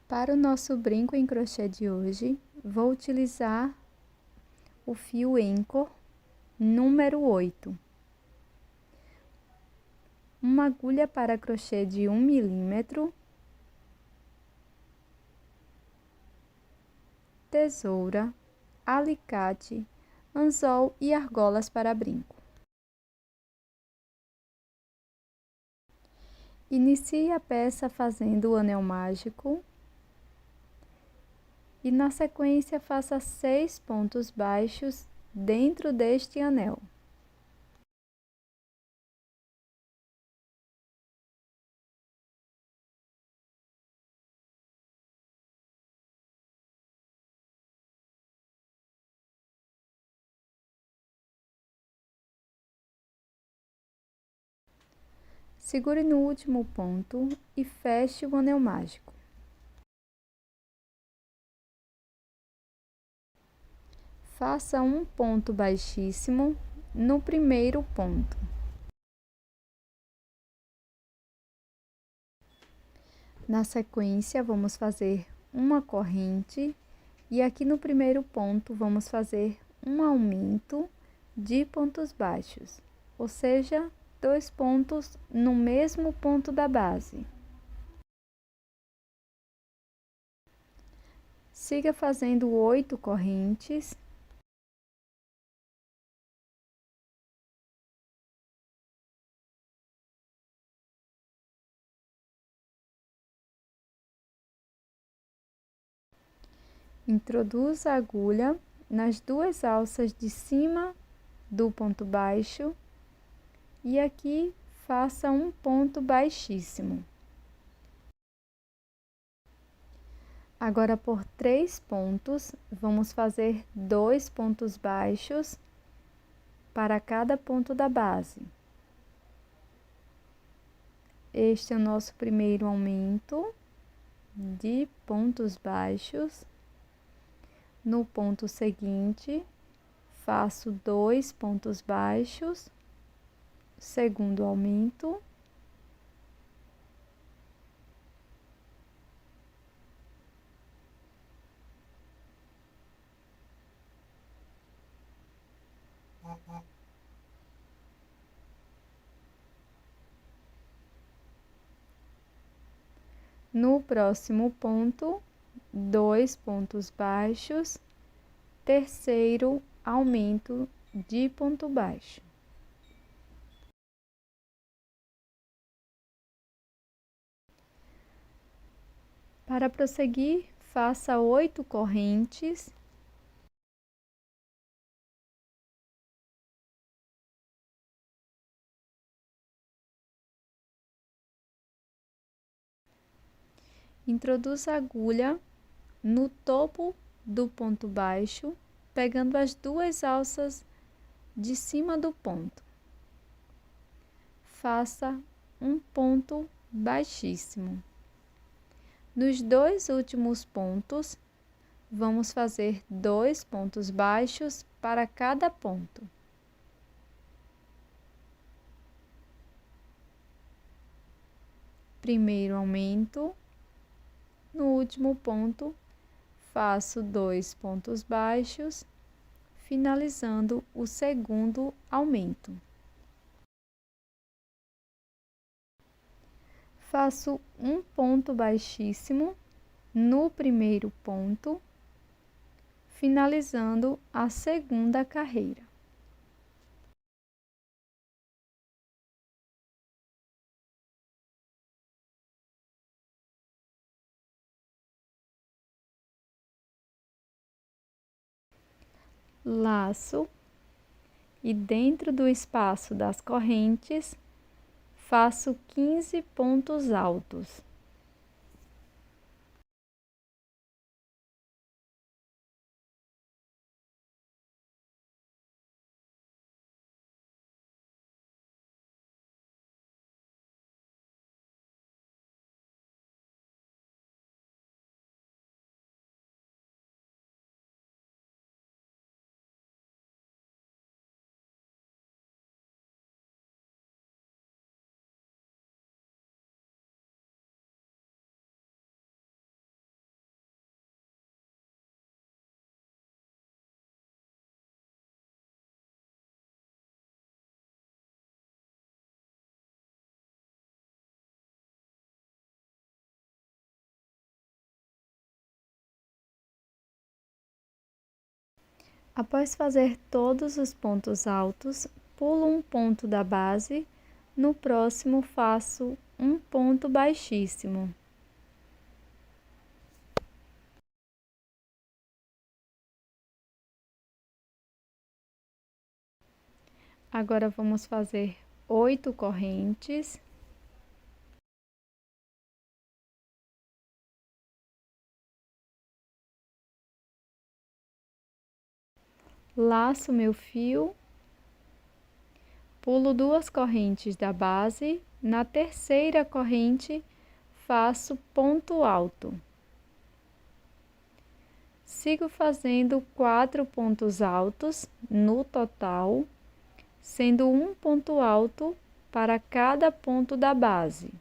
Para o nosso brinco em crochê de hoje, vou utilizar o fio Anchor número 8. Uma agulha para crochê de 1 milímetro, tesoura, alicate, anzol e argolas para brinco. Inicie a peça fazendo o anel mágico e na sequência faça 6 pontos baixos dentro deste anel. Segure no último ponto e feche o anel mágico. Faça um ponto baixíssimo no primeiro ponto. Na sequência, vamos fazer uma corrente e aqui no primeiro ponto vamos fazer um aumento de pontos baixos, ou seja, 2 pontos no mesmo ponto da base. Siga fazendo 8 correntes. Introduza a agulha nas 2 alças de cima do ponto baixo e aqui faça um ponto baixíssimo. Agora, por 3 pontos, vamos fazer 2 pontos baixos para cada ponto da base. Este é o nosso primeiro aumento de pontos baixos. No ponto seguinte, faço 2 pontos baixos, segundo aumento. No próximo ponto, 2 pontos baixos, terceiro aumento de ponto baixo. Para prosseguir, faça 8 correntes. Introduza a agulha no topo do ponto baixo, pegando as 2 alças de cima do ponto. Faça um ponto baixíssimo. Nos 2 últimos pontos, vamos fazer 2 pontos baixos para cada ponto. Primeiro aumento, no último ponto, faço 2 pontos baixos, finalizando o segundo aumento. Faço um ponto baixíssimo no primeiro ponto, finalizando a segunda carreira. Laço e dentro do espaço das correntes, faço 15 pontos altos. Após fazer todos os pontos altos, pulo um ponto da base, no próximo faço um ponto baixíssimo. Agora vamos fazer 8 correntes. Laço meu fio, pulo 2 correntes da base, na terceira corrente faço ponto alto. Sigo fazendo 4 pontos altos no total, sendo um ponto alto para cada ponto da base.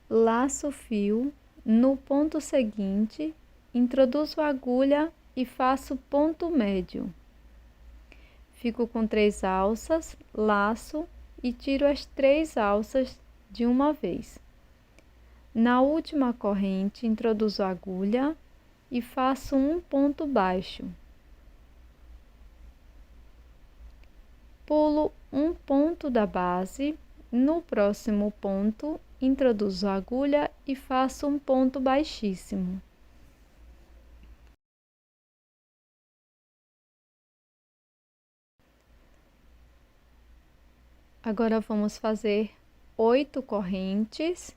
Laço o fio, no ponto seguinte, introduzo a agulha e faço ponto médio. Fico com 3 alças, laço e tiro as 3 alças de uma vez. Na última corrente, introduzo a agulha e faço um ponto baixo. Pulo um ponto da base, no próximo ponto, introduzo a agulha e faço um ponto baixíssimo. Agora vamos fazer 8 correntes.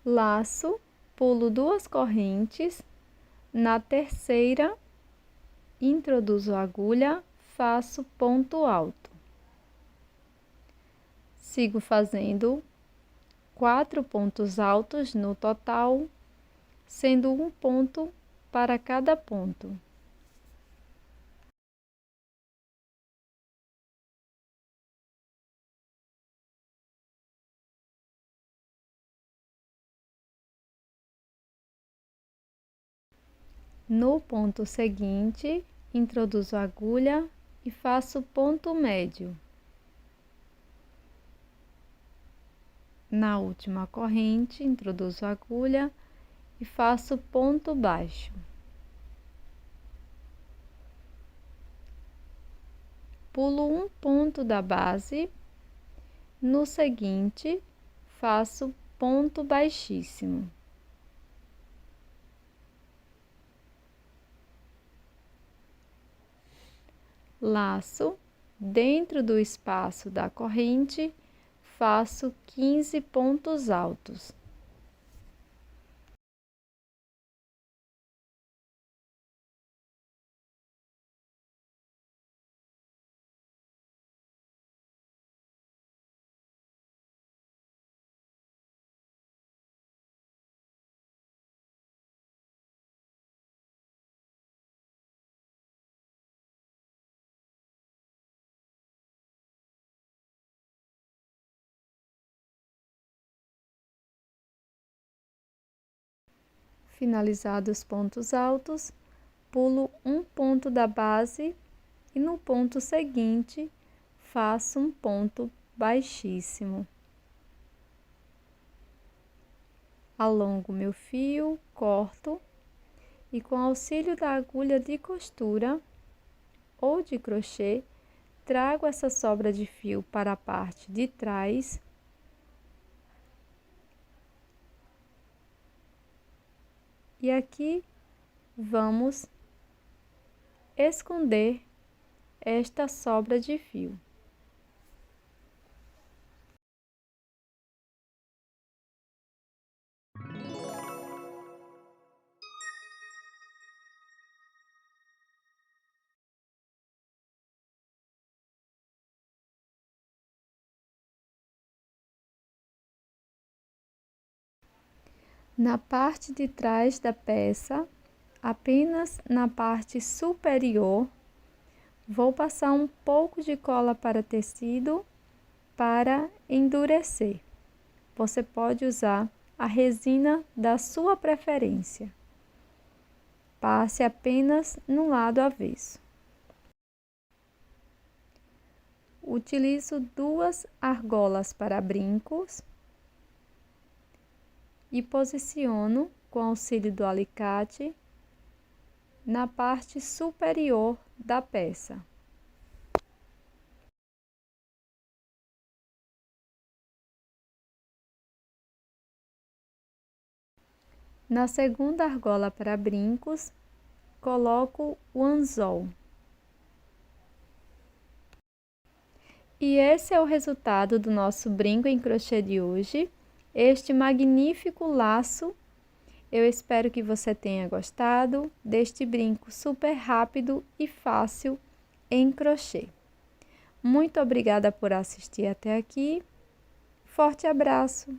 Laço, pulo 2 correntes, na terceira, introduzo a agulha, faço ponto alto. Sigo fazendo 4 pontos altos no total, sendo um ponto para cada ponto. No ponto seguinte, introduzo a agulha e faço ponto médio. Na última corrente, introduzo a agulha e faço ponto baixo. Pulo um ponto da base, no seguinte, faço ponto baixíssimo. Laço, dentro do espaço da corrente, faço 15 pontos altos. Finalizados os pontos altos, pulo um ponto da base e no ponto seguinte faço um ponto baixíssimo. Alongo meu fio, corto e com auxílio da agulha de costura ou de crochê, trago essa sobra de fio para a parte de trás. E aqui vamos esconder esta sobra de fio. Na parte de trás da peça, apenas na parte superior. Vou passar um pouco de cola para tecido para endurecer. Você pode usar a resina da sua preferência. Passe apenas no lado avesso. Utilizo 2 argolas para brincos e posiciono com auxílio do alicate na parte superior da peça. Na segunda argola para brincos, coloco o anzol. E esse é o resultado do nosso brinco em crochê de hoje, este magnífico laço. Eu espero que você tenha gostado deste brinco super rápido e fácil em crochê. Muito obrigada por assistir até aqui. Forte abraço!